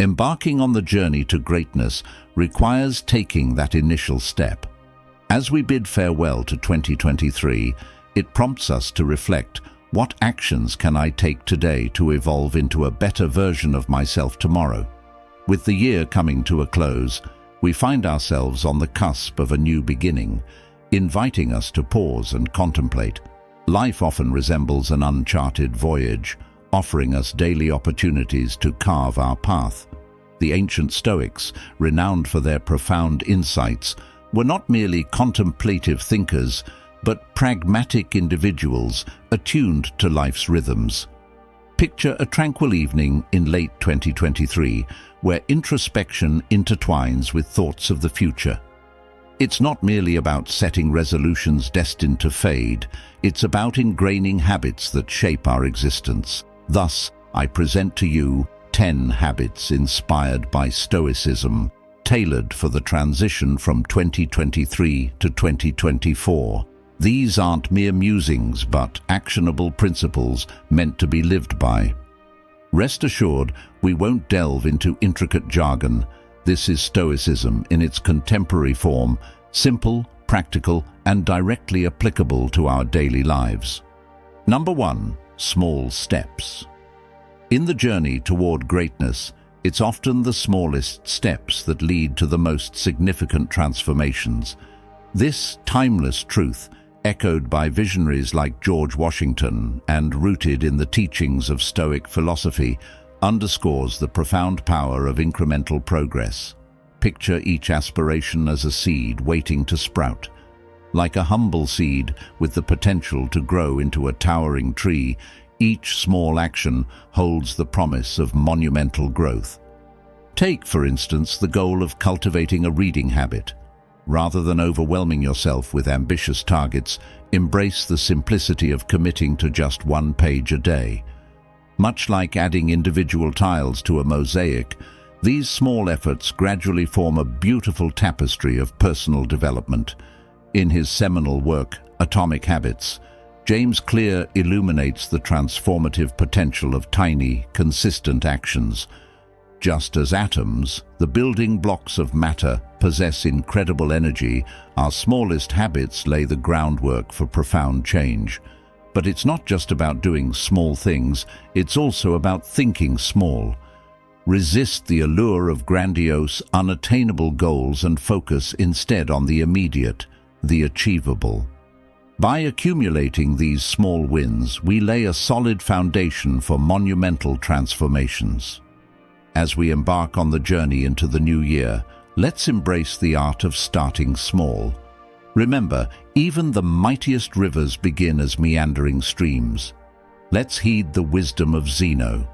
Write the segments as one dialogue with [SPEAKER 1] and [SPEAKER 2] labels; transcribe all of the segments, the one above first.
[SPEAKER 1] Embarking on the journey to greatness requires taking that initial step. As we bid farewell to 2023, it prompts us to reflect, what actions can I take today to evolve into a better version of myself tomorrow? With the year coming to a close, we find ourselves on the cusp of a new beginning, inviting us to pause and contemplate. Life often resembles an uncharted voyage, offering us daily opportunities to carve our path. The ancient Stoics, renowned for their profound insights, were not merely contemplative thinkers, but pragmatic individuals attuned to life's rhythms. Picture a tranquil evening in late 2023, where introspection intertwines with thoughts of the future. It's not merely about setting resolutions destined to fade, it's about ingraining habits that shape our existence. Thus, I present to you 10 habits inspired by Stoicism, tailored for the transition from 2023 to 2024. These aren't mere musings, but actionable principles meant to be lived by. Rest assured, we won't delve into intricate jargon. This is Stoicism in its contemporary form, simple, practical, and directly applicable to our daily lives. Number 1. Small steps. In the journey toward greatness, it's often the smallest steps that lead to the most significant transformations. This timeless truth, echoed by visionaries like George Washington and rooted in the teachings of Stoic philosophy, underscores the profound power of incremental progress. Picture each aspiration as a seed waiting to sprout. Like a humble seed with the potential to grow into a towering tree, each small action holds the promise of monumental growth. Take, for instance, the goal of cultivating a reading habit. Rather than overwhelming yourself with ambitious targets, embrace the simplicity of committing to just 1 page a day. Much like adding individual tiles to a mosaic, these small efforts gradually form a beautiful tapestry of personal development. In his seminal work, Atomic Habits, James Clear illuminates the transformative potential of tiny, consistent actions. Just as atoms, the building blocks of matter, possess incredible energy, our smallest habits lay the groundwork for profound change. But it's not just about doing small things, it's also about thinking small. Resist the allure of grandiose, unattainable goals and focus instead on the immediate, the achievable. By accumulating these small wins, we lay a solid foundation for monumental transformations. As we embark on the journey into the new year, let's embrace the art of starting small. Remember, even the mightiest rivers begin as meandering streams. Let's heed the wisdom of Zeno.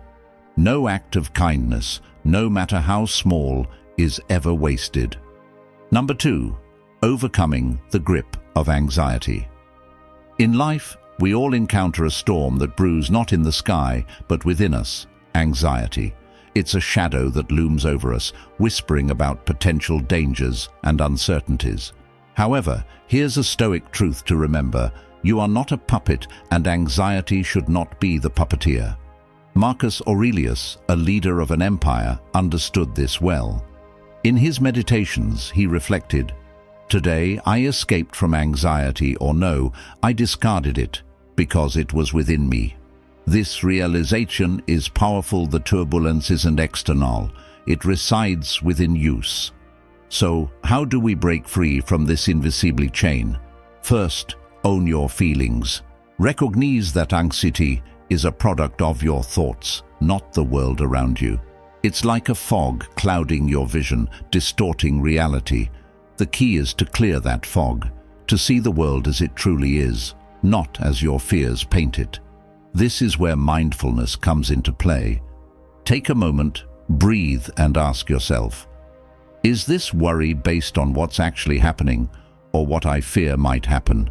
[SPEAKER 1] No act of kindness, no matter how small, is ever wasted. Number 2. Overcoming the grip of anxiety. In life, we all encounter a storm that brews not in the sky, but within us, anxiety. It's a shadow that looms over us, whispering about potential dangers and uncertainties. However, here's a Stoic truth to remember: you are not a puppet, and anxiety should not be the puppeteer. Marcus Aurelius, a leader of an empire, understood this well. In his meditations, he reflected, "Today I escaped from anxiety, or no, I discarded it, because it was within me." This realization is powerful. The turbulence isn't external, it resides within use. So, how do we break free from this invisible chain? First, own your feelings. Recognize that anxiety is a product of your thoughts, not the world around you. It's like a fog clouding your vision, distorting reality. The key is to clear that fog, to see the world as it truly is, not as your fears paint it. This is where mindfulness comes into play. Take a moment, breathe, and ask yourself, is this worry based on what's actually happening, or what I fear might happen?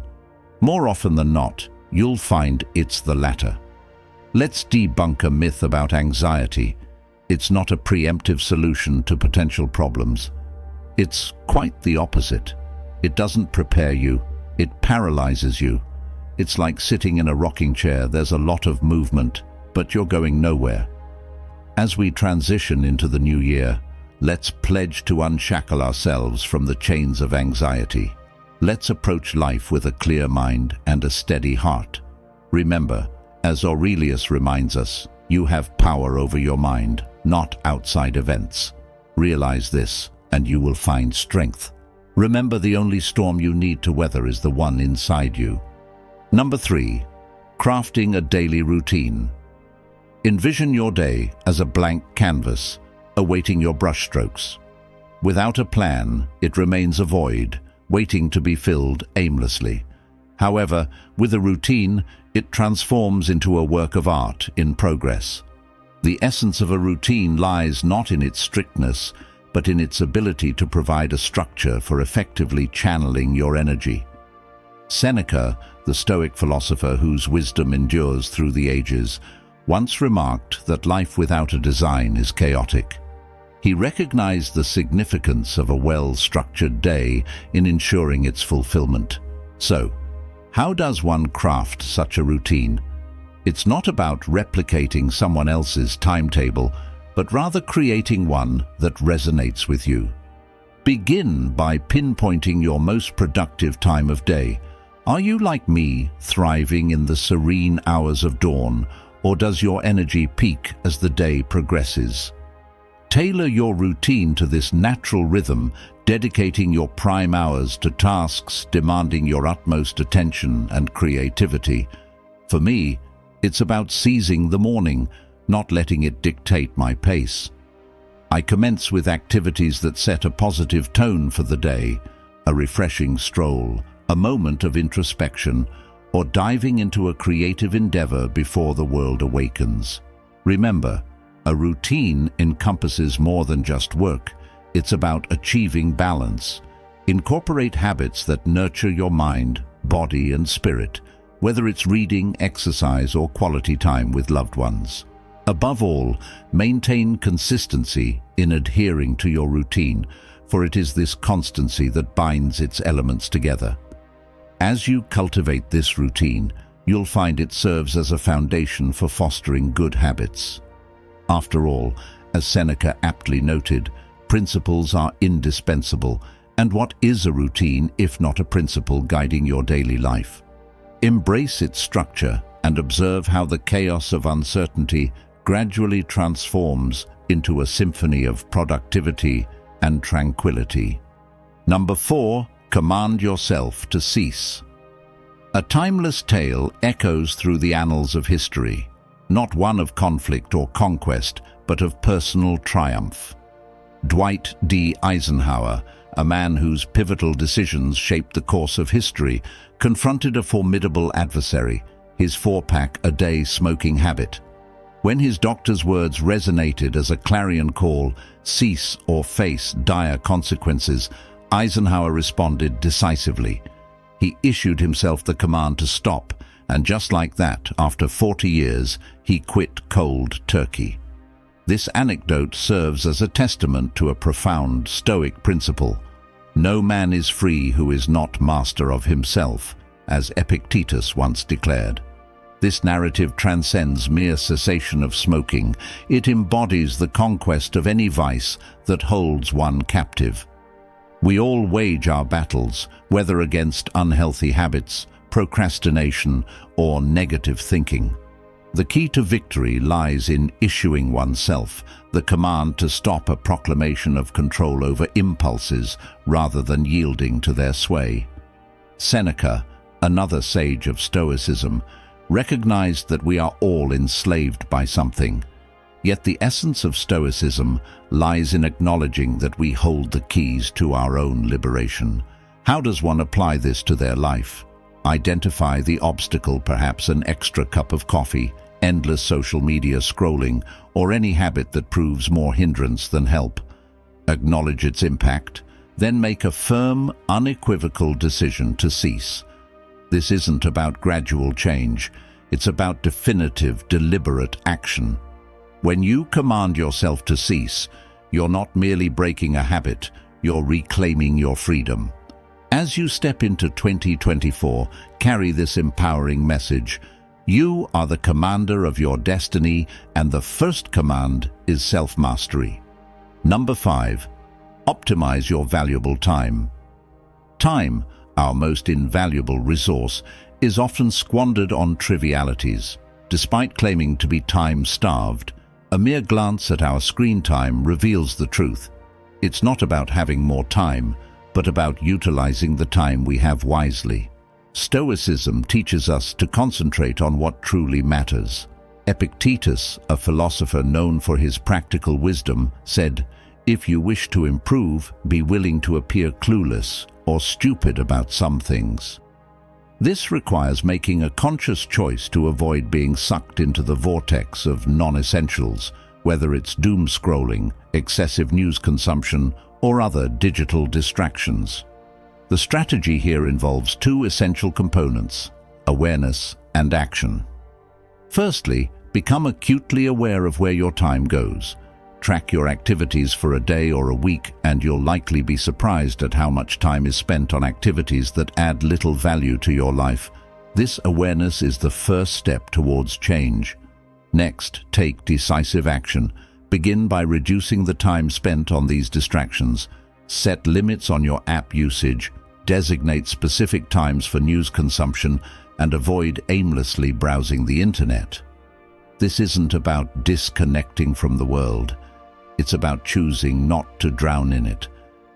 [SPEAKER 1] More often than not, you'll find it's the latter. Let's debunk a myth about anxiety. It's not a preemptive solution to potential problems. It's quite the opposite. It doesn't prepare you, it paralyzes you. It's like sitting in a rocking chair. There's a lot of movement, but you're going nowhere. As we transition into the new year, let's pledge to unshackle ourselves from the chains of anxiety. Let's approach life with a clear mind and a steady heart. Remember, as Aurelius reminds us, you have power over your mind, not outside events. Realize this, and you will find strength. Remember, the only storm you need to weather is the one inside you. Number 3. Crafting a daily routine. Envision your day as a blank canvas, awaiting your brushstrokes. Without a plan, it remains a void, waiting to be filled aimlessly. However, with a routine, it transforms into a work of art in progress. The essence of a routine lies not in its strictness, but in its ability to provide a structure for effectively channeling your energy. Seneca, the Stoic philosopher whose wisdom endures through the ages, once remarked that life without a design is chaotic. He recognized the significance of a well-structured day in ensuring its fulfillment. So, how does one craft such a routine? It's not about replicating someone else's timetable, but rather creating one that resonates with you. Begin by pinpointing your most productive time of day. Are you, like me, thriving in the serene hours of dawn, or does your energy peak as the day progresses? Tailor your routine to this natural rhythm, dedicating your prime hours to tasks demanding your utmost attention and creativity. For me, it's about seizing the morning, not letting it dictate my pace. I commence with activities that set a positive tone for the day, a refreshing stroll, a moment of introspection, or diving into a creative endeavor before the world awakens. Remember, a routine encompasses more than just work. It's about achieving balance. Incorporate habits that nurture your mind, body, and spirit, whether it's reading, exercise, or quality time with loved ones. Above all, maintain consistency in adhering to your routine, for it is this constancy that binds its elements together. As you cultivate this routine, you'll find it serves as a foundation for fostering good habits. After all, as Seneca aptly noted, principles are indispensable, and what is a routine if not a principle guiding your daily life? Embrace its structure and observe how the chaos of uncertainty gradually transforms into a symphony of productivity and tranquility. Number 4. Command yourself to cease. A timeless tale echoes through the annals of history, not one of conflict or conquest, but of personal triumph. Dwight D. Eisenhower, a man whose pivotal decisions shaped the course of history, confronted a formidable adversary, his 4-pack a day smoking habit. When his doctor's words resonated as a clarion call, cease or face dire consequences, Eisenhower responded decisively. He issued himself the command to stop, and just like that, after 40 years, he quit cold turkey. This anecdote serves as a testament to a profound Stoic principle. No man is free who is not master of himself, as Epictetus once declared. This narrative transcends mere cessation of smoking. It embodies the conquest of any vice that holds one captive. We all wage our battles, whether against unhealthy habits, procrastination, or negative thinking. The key to victory lies in issuing oneself the command to stop, a proclamation of control over impulses rather than yielding to their sway. Seneca, another sage of Stoicism, recognized that we are all enslaved by something. Yet the essence of Stoicism lies in acknowledging that we hold the keys to our own liberation. How does one apply this to their life? Identify the obstacle, perhaps an extra cup of coffee, endless social media scrolling, or any habit that proves more hindrance than help. Acknowledge its impact, then make a firm, unequivocal decision to cease. This isn't about gradual change, it's about definitive, deliberate action. When you command yourself to cease, you're not merely breaking a habit, you're reclaiming your freedom. As you step into 2024, carry this empowering message. You are the commander of your destiny, and the first command is self-mastery. Number 5. Optimize your valuable time. Time, our most invaluable resource, is often squandered on trivialities. Despite claiming to be time-starved, a mere glance at our screen time reveals the truth. It's not about having more time, but about utilizing the time we have wisely. Stoicism teaches us to concentrate on what truly matters. Epictetus, a philosopher known for his practical wisdom, said, "If you wish to improve, be willing to appear clueless or stupid about some things." This requires making a conscious choice to avoid being sucked into the vortex of non-essentials, whether it's doom scrolling, excessive news consumption, or other digital distractions. The strategy here involves two essential components: awareness and action. Firstly, become acutely aware of where your time goes. Track your activities for a day or a week, and you'll likely be surprised at how much time is spent on activities that add little value to your life. This awareness is the first step towards change. Next, take decisive action. Begin by reducing the time spent on these distractions. Set limits on your app usage, designate specific times for news consumption, and avoid aimlessly browsing the internet. This isn't about disconnecting from the world. It's about choosing not to drown in it.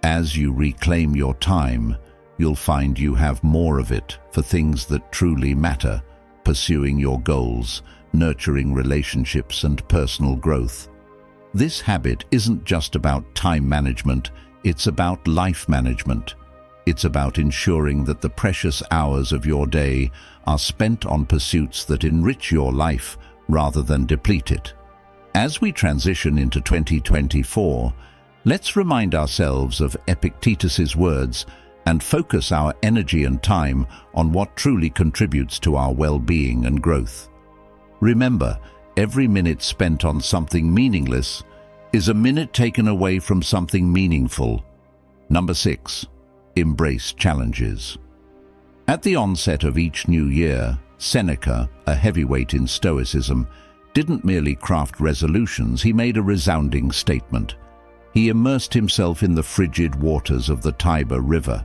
[SPEAKER 1] As you reclaim your time, you'll find you have more of it for things that truly matter, pursuing your goals, nurturing relationships, and personal growth. This habit isn't just about time management, it's about life management. It's about ensuring that the precious hours of your day are spent on pursuits that enrich your life rather than deplete it. As we transition into 2024, let's remind ourselves of Epictetus's words and focus our energy and time on what truly contributes to our well-being and growth. Remember, every minute spent on something meaningless is a minute taken away from something meaningful. Number 6. Embrace challenges. At the onset of each new year, Seneca, a heavyweight in Stoicism, didn't merely craft resolutions, he made a resounding statement. He immersed himself in the frigid waters of the Tiber River.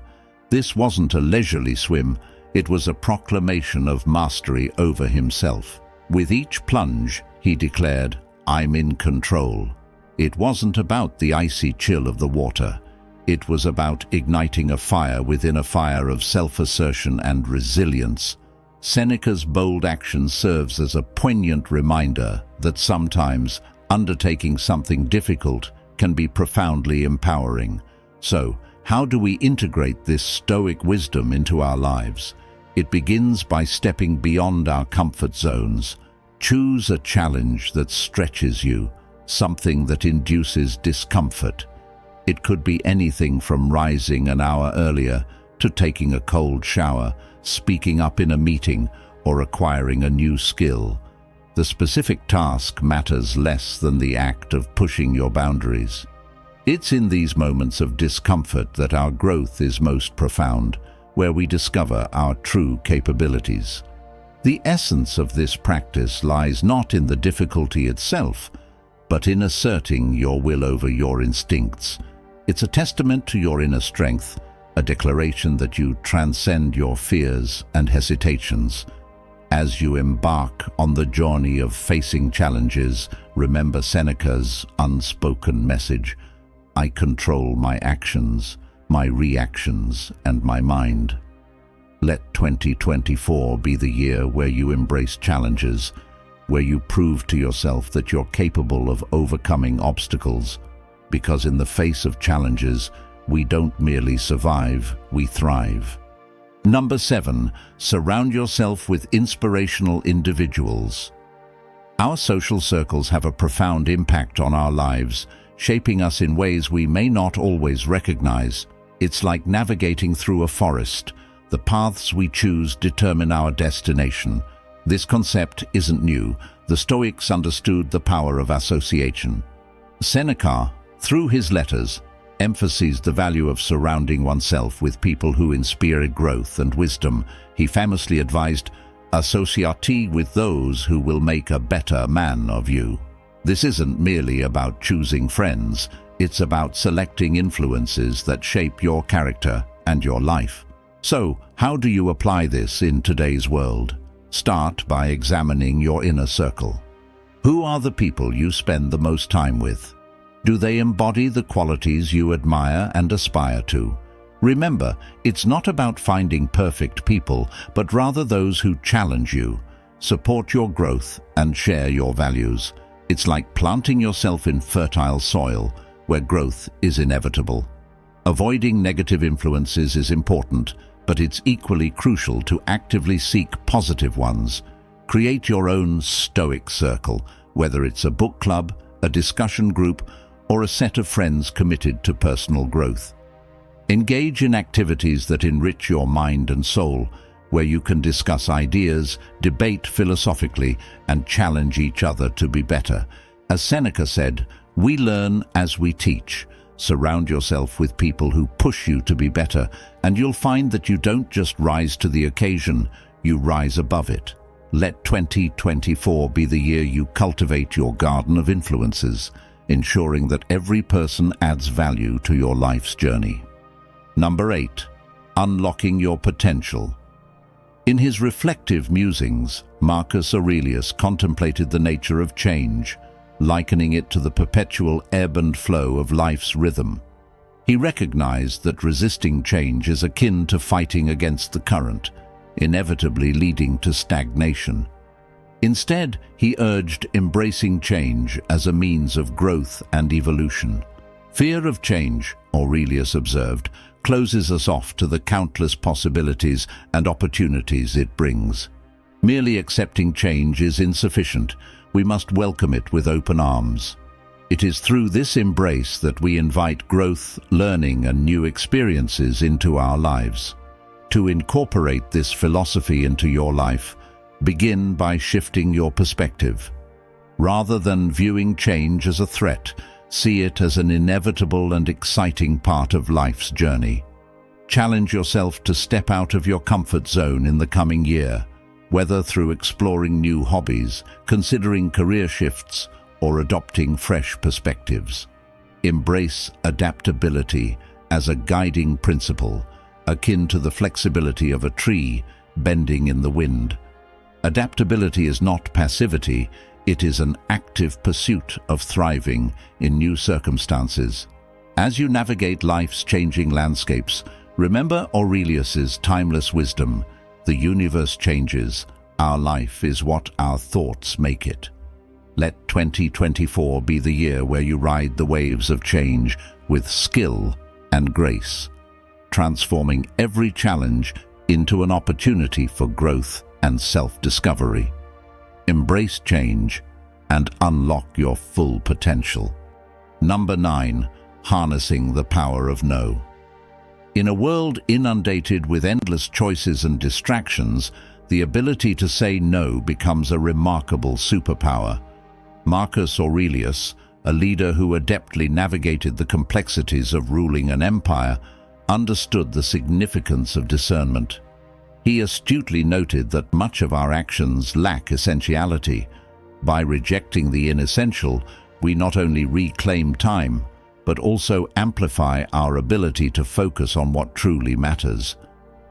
[SPEAKER 1] This wasn't a leisurely swim, it was a proclamation of mastery over himself. With each plunge, he declared, "I'm in control." It wasn't about the icy chill of the water. It was about igniting a fire within a fire of self-assertion and resilience. Seneca's bold action serves as a poignant reminder that sometimes undertaking something difficult can be profoundly empowering. So, how do we integrate this Stoic wisdom into our lives? It begins by stepping beyond our comfort zones. Choose a challenge that stretches you, something that induces discomfort. It could be anything from rising an hour earlier to taking a cold shower, speaking up in a meeting, or acquiring a new skill. The specific task matters less than the act of pushing your boundaries. It's in these moments of discomfort that our growth is most profound, where we discover our true capabilities. The essence of this practice lies not in the difficulty itself, but in asserting your will over your instincts. It's a testament to your inner strength, a declaration that you transcend your fears and hesitations. As you embark on the journey of facing challenges, remember Seneca's unspoken message: I control my actions, my reactions, and my mind. Let 2024 be the year where you embrace challenges, where you prove to yourself that you're capable of overcoming obstacles, because in the face of challenges, we don't merely survive, we thrive. Number 7, surround yourself with inspirational individuals. Our social circles have a profound impact on our lives, shaping us in ways we may not always recognize. It's like navigating through a forest. The paths we choose determine our destination. This concept isn't new. The Stoics understood the power of association. Seneca, through his letters, emphasized the value of surrounding oneself with people who inspire growth and wisdom. He famously advised, Associate with those who will make a better man of you. This isn't merely about choosing friends, it's about selecting influences that shape your character and your life. So, how do you apply this in today's world? Start by examining your inner circle. Who are the people you spend the most time with? Do they embody the qualities you admire and aspire to? Remember, it's not about finding perfect people, but rather those who challenge you, support your growth, and share your values. It's like planting yourself in fertile soil, where growth is inevitable. Avoiding negative influences is important, but it's equally crucial to actively seek positive ones. Create your own Stoic circle, whether it's a book club, a discussion group, or a set of friends committed to personal growth. Engage in activities that enrich your mind and soul, where you can discuss ideas, debate philosophically, and challenge each other to be better. As Seneca said, "We learn as we teach." Surround yourself with people who push you to be better, and you'll find that you don't just rise to the occasion, you rise above it. Let 2024 be the year you cultivate your garden of influences, ensuring that every person adds value to your life's journey. Number 8. Unlocking your potential. In his reflective musings, Marcus Aurelius contemplated the nature of change, likening it to the perpetual ebb and flow of life's rhythm. He recognized that resisting change is akin to fighting against the current, inevitably leading to stagnation. Instead, he urged embracing change as a means of growth and evolution. Fear of change, Aurelius observed, closes us off to the countless possibilities and opportunities it brings. Merely accepting change is insufficient. We must welcome it with open arms. It is through this embrace that we invite growth, learning, and new experiences into our lives. To incorporate this philosophy into your life, begin by shifting your perspective. Rather than viewing change as a threat, see it as an inevitable and exciting part of life's journey. Challenge yourself to step out of your comfort zone in the coming year, whether through exploring new hobbies, considering career shifts, or adopting fresh perspectives. Embrace adaptability as a guiding principle, akin to the flexibility of a tree bending in the wind. Adaptability is not passivity, it is an active pursuit of thriving in new circumstances. As you navigate life's changing landscapes, remember Aurelius's timeless wisdom: the universe changes, our life is what our thoughts make it. Let 2024 be the year where you ride the waves of change with skill and grace, transforming every challenge into an opportunity for growth and self-discovery. Embrace change and unlock your full potential. Number 9. Harnessing the power of no. In a world inundated with endless choices and distractions, the ability to say no becomes a remarkable superpower. Marcus Aurelius, a leader who adeptly navigated the complexities of ruling an empire, understood the significance of discernment. He astutely noted that much of our actions lack essentiality. By rejecting the inessential, we not only reclaim time, but also amplify our ability to focus on what truly matters.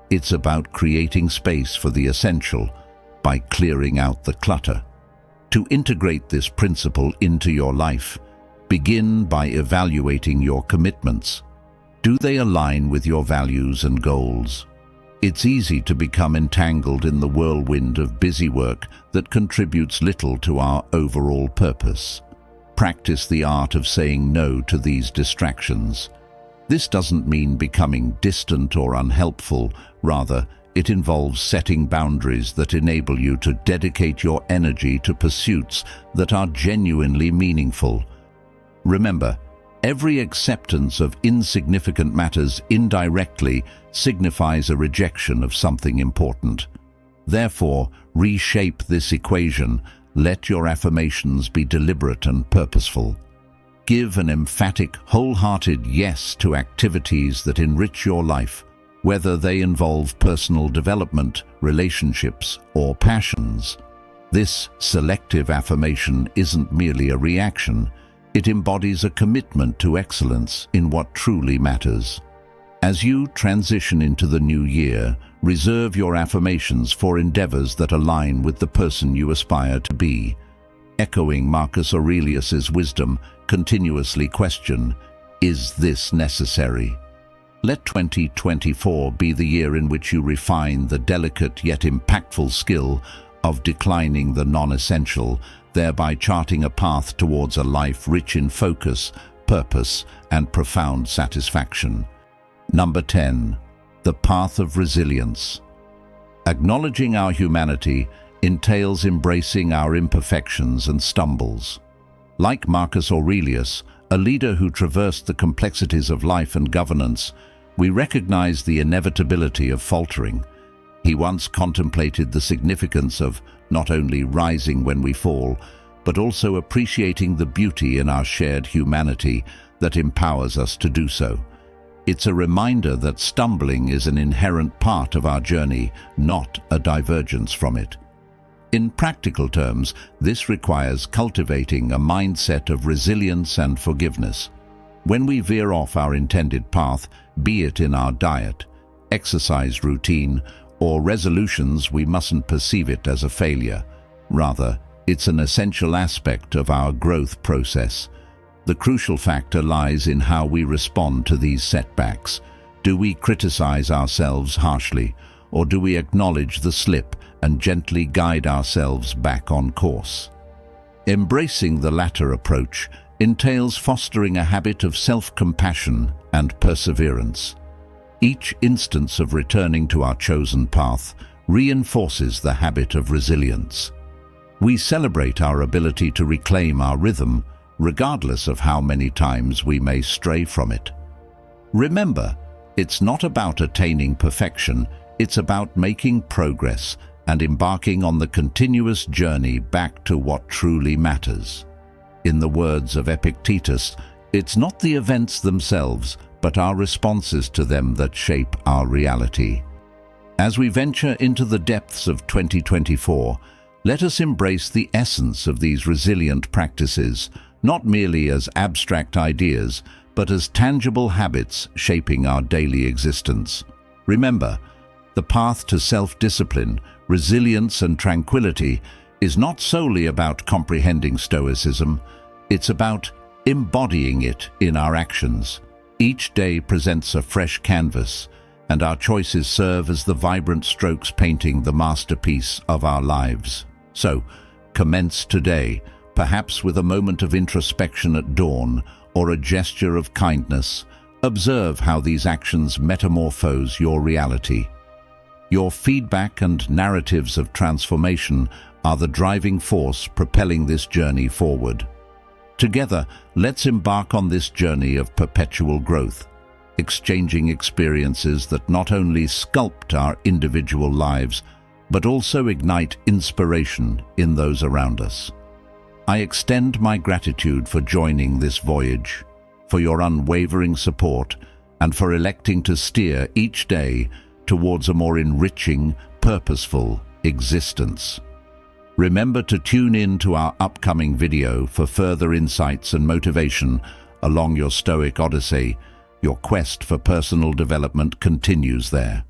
[SPEAKER 1] It's about creating space for the essential by clearing out the clutter. To integrate this principle into your life, begin by evaluating your commitments. Do they align with your values and goals? It's easy to become entangled in the whirlwind of busy work that contributes little to our overall purpose. Practice the art of saying no to these distractions. This doesn't mean becoming distant or unhelpful. Rather, it involves setting boundaries that enable you to dedicate your energy to pursuits that are genuinely meaningful. Remember, every acceptance of insignificant matters indirectly signifies a rejection of something important. Therefore, reshape this equation. Let your affirmations be deliberate and purposeful. Give an emphatic, wholehearted yes to activities that enrich your life, whether they involve personal development, relationships, or passions. This selective affirmation isn't merely a reaction, it embodies a commitment to excellence in what truly matters. As you transition into the new year, reserve your affirmations for endeavors that align with the person you aspire to be. Echoing Marcus Aurelius's wisdom, continuously question, is this necessary? Let 2024 be the year in which you refine the delicate yet impactful skill of declining the non-essential, thereby charting a path towards a life rich in focus, purpose, and profound satisfaction. Number 10. The path of resilience. Acknowledging our humanity entails embracing our imperfections and stumbles. Like Marcus Aurelius, a leader who traversed the complexities of life and governance, we recognize the inevitability of faltering. He once contemplated the significance of not only rising when we fall, but also appreciating the beauty in our shared humanity that empowers us to do so. It's a reminder that stumbling is an inherent part of our journey, not a divergence from it. In practical terms, this requires cultivating a mindset of resilience and forgiveness. When we veer off our intended path, be it in our diet, exercise routine, or resolutions, we mustn't perceive it as a failure. Rather, it's an essential aspect of our growth process. The crucial factor lies in how we respond to these setbacks. Do we criticize ourselves harshly, or do we acknowledge the slip and gently guide ourselves back on course? Embracing the latter approach entails fostering a habit of self-compassion and perseverance. Each instance of returning to our chosen path reinforces the habit of resilience. We celebrate our ability to reclaim our rhythm, regardless of how many times we may stray from it. Remember, it's not about attaining perfection, it's about making progress and embarking on the continuous journey back to what truly matters. In the words of Epictetus, it's not the events themselves, but our responses to them that shape our reality. As we venture into the depths of 2024, let us embrace the essence of these resilient practices, not merely as abstract ideas, but as tangible habits shaping our daily existence. Remember, the path to self-discipline, resilience, and tranquility is not solely about comprehending Stoicism, it's about embodying it in our actions. Each day presents a fresh canvas, and our choices serve as the vibrant strokes painting the masterpiece of our lives. So, commence today, perhaps with a moment of introspection at dawn or a gesture of kindness. Observe how these actions metamorphose your reality. Your feedback and narratives of transformation are the driving force propelling this journey forward. Together, let's embark on this journey of perpetual growth, exchanging experiences that not only sculpt our individual lives, but also ignite inspiration in those around us. I extend my gratitude for joining this voyage, for your unwavering support, and for electing to steer each day towards a more enriching, purposeful existence. Remember to tune in to our upcoming video for further insights and motivation along your Stoic Odyssey. Your quest for personal development continues there.